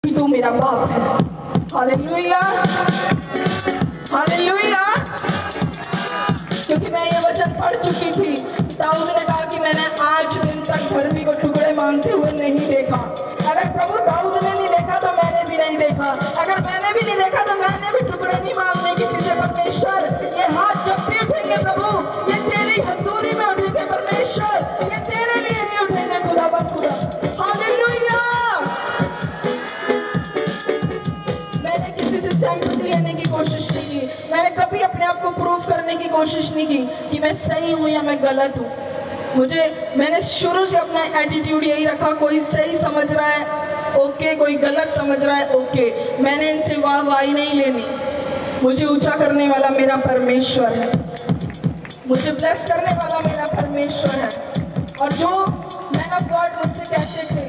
कि तू मेरा बाप है। Hallelujah, hallelujah. क्योंकि मैं ये वचन पढ़ चुकी थी। दाऊद ने कहा कि मैंने आज दिन तक धर्मी को टुकड़े मांगते हुए नहीं देखा। अगर प्रभु दाऊद ने नहीं देखा तो मैंने भी नहीं देखा। अगर मैंने भी नहीं देखा तो मैंने भी टुकड़े नहीं मांगने किसी से। परमेश्वर, ये हाथ जब भी उठेंगे प्रभु, ये तेरी हजूरी में उठेंगे परमेश्वर, ये तेरे लिए ही उठेंगे खुदा ब खुदा। हालेलुया। मैंने किसी से सहमति लेने की कोशिश नहीं की। मैंने कभी अपने आप को प्रूव करने की कोशिश नहीं की कि मैं सही हूँ या मैं गलत हूँ। मैंने शुरू से अपना एटीट्यूड यही रखा, कोई सही समझ रहा है ओके, कोई गलत समझ रहा है ओके। मैंने इनसे वाहवाही नहीं लेनी। मुझे ऊंचा करने वाला मेरा परमेश्वर है, मुझे ब्लेस करने वाला मेरा परमेश्वर है। और जो मैन ऑफ गॉड मुझसे कहते थे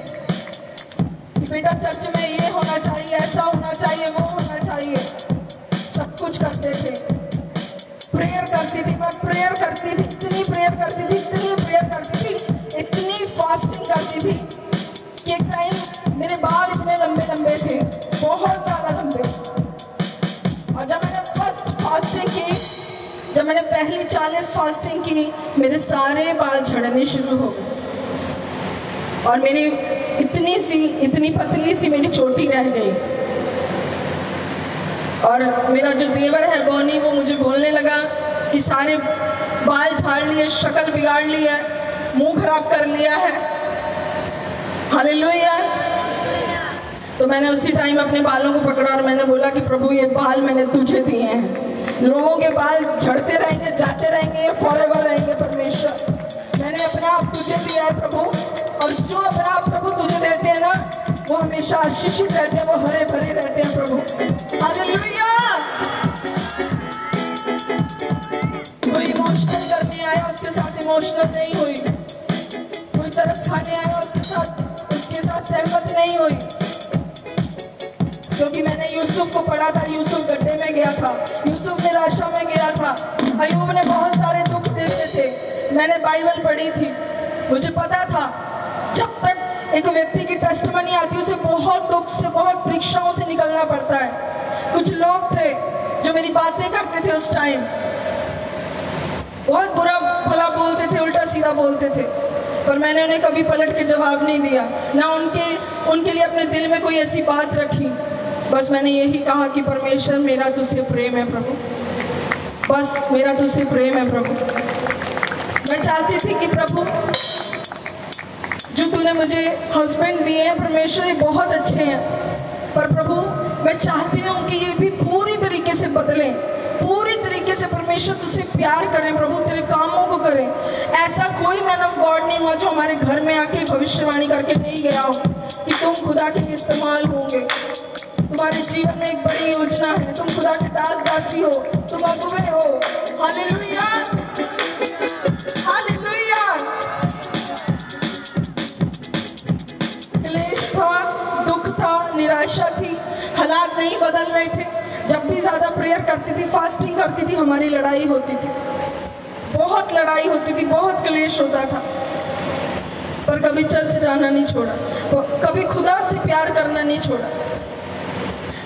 कि बेटा चर्च में ये होना चाहिए, ऐसा होना चाहिए, वो होना चाहिए, सब कुछ करते थे। प्रेयर करती थी, मैं प्रेयर करती थी, इतनी प्रेयर करती थी, इतनी प्रेयर करती थी, इतनी फास्टिंग करती थी कि एक टाइम मेरे बाल इतने लंबे लंबे थे, बहुत ज़्यादा लंबे। और जब मैंने फर्स्ट फास्टिंग की, जब मैंने पहली 40 फास्टिंग की, मेरे सारे बाल झड़ने शुरू हो गए और मेरी इतनी पतली सी मेरी चोटी रह गई। और मेरा जो देवर है बॉनी, वो मुझे बोलने लगा कि सारे बाल झाड़ लिए, शक्ल बिगाड़ ली है, मुंह खराब कर लिया है। हालेलुया। तो मैंने उसी टाइम अपने बालों को पकड़ा और मैंने बोला कि प्रभु ये बाल मैंने तुझे दिए हैं। लोगों के बाल झड़ते रहेंगे, जाते रहेंगे, फॉरएवर रहेंगे। परमेश्वर, मैंने अपना आप तुझे दिया है प्रभु, और जो अपना आप प्रभु तुझे देते हैं ना, वो हमेशा आशीषित रहते हैं, वो हरे भरे रहते हैं प्रभु। हालेलुया। कोई इमोशनल करने आया उसके साथ इमोशनल नहीं हुई, कोई तरस खाने आया उसके साथ सहमत नहीं हुई। क्योंकि मैंने यूसुफ को पढ़ा था, यूसुफ गड्ढे में गया था, यूसुफ निराशा में गया था, अय्यूब ने बहुत सारे दुख देते थे। मैंने बाइबल पढ़ी थी, मुझे पता था जब तक एक व्यक्ति की टेस्टमनी आती है उसे बहुत दुख से, बहुत परीक्षाओं से निकलना पड़ता है। कुछ लोग थे जो मेरी बातें करते थे उस टाइम, बहुत बुरा भला बोलते थे, उल्टा सीधा बोलते थे, पर मैंने उन्हें कभी पलट के जवाब नहीं दिया, ना उनके लिए अपने दिल में कोई ऐसी बात रखी। बस मैंने यही कहा कि परमेश्वर मेरा तुझसे प्रेम है प्रभु, बस मेरा तुझसे प्रेम है प्रभु। मैं चाहती थी कि प्रभु जो तूने मुझे हस्बैंड दिए हैं परमेश्वर, ये बहुत अच्छे हैं, पर प्रभु मैं चाहती हूँ कि ये भी पूरी तरीके से बदलें, पूरी तरीके से परमेश्वर तुझसे प्यार करें प्रभु, तेरे कामों को करें। ऐसा कोई मैन ऑफ गॉड नहीं हुआ जो हमारे घर में आके भविष्यवाणी करके नहीं गया हो कि तुम खुदा के लिए इस्तेमाल होंगे, तुम्हारे जीवन में एक बड़ी योजना है, तुम खुदा के दास दासी हो, तुम अगुवे हो। Hallelujah, hallelujah. क्लेश था, दुख था, निराशा थी, हालात नहीं बदल रहे थे। जब भी ज़्यादा प्रेयर करती थी, फास्टिंग करती थी, हमारी लड़ाई होती थी, बहुत लड़ाई होती थी, बहुत क्लेश होता था। पर कभी चर्च जाना नहीं छोड़ा, कभी खुदा से प्यार करना नहीं छोड़ा,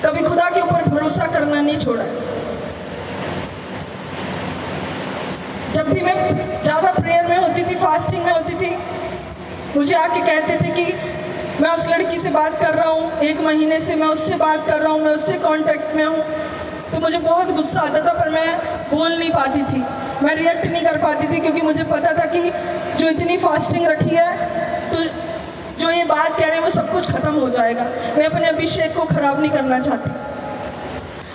कभी खुदा के ऊपर भरोसा करना नहीं छोड़ा। जब भी मैं ज़्यादा प्रेयर में होती थी, फास्टिंग में होती थी, मुझे आके कहते थे कि मैं उस लड़की से बात कर रहा हूँ, 1 महीने से मैं उससे बात कर रहा हूँ, मैं उससे कांटेक्ट में हूँ। तो मुझे बहुत गुस्सा आता था, पर मैं बोल नहीं पाती थी, मैं रिएक्ट नहीं कर पाती थी, क्योंकि मुझे पता था कि जो इतनी फास्टिंग रखी है, तो जो ये बात कह रहे हैं वो सब कुछ ख़त्म हो जाएगा। मैं अपने अभिषेक को ख़राब नहीं करना चाहती।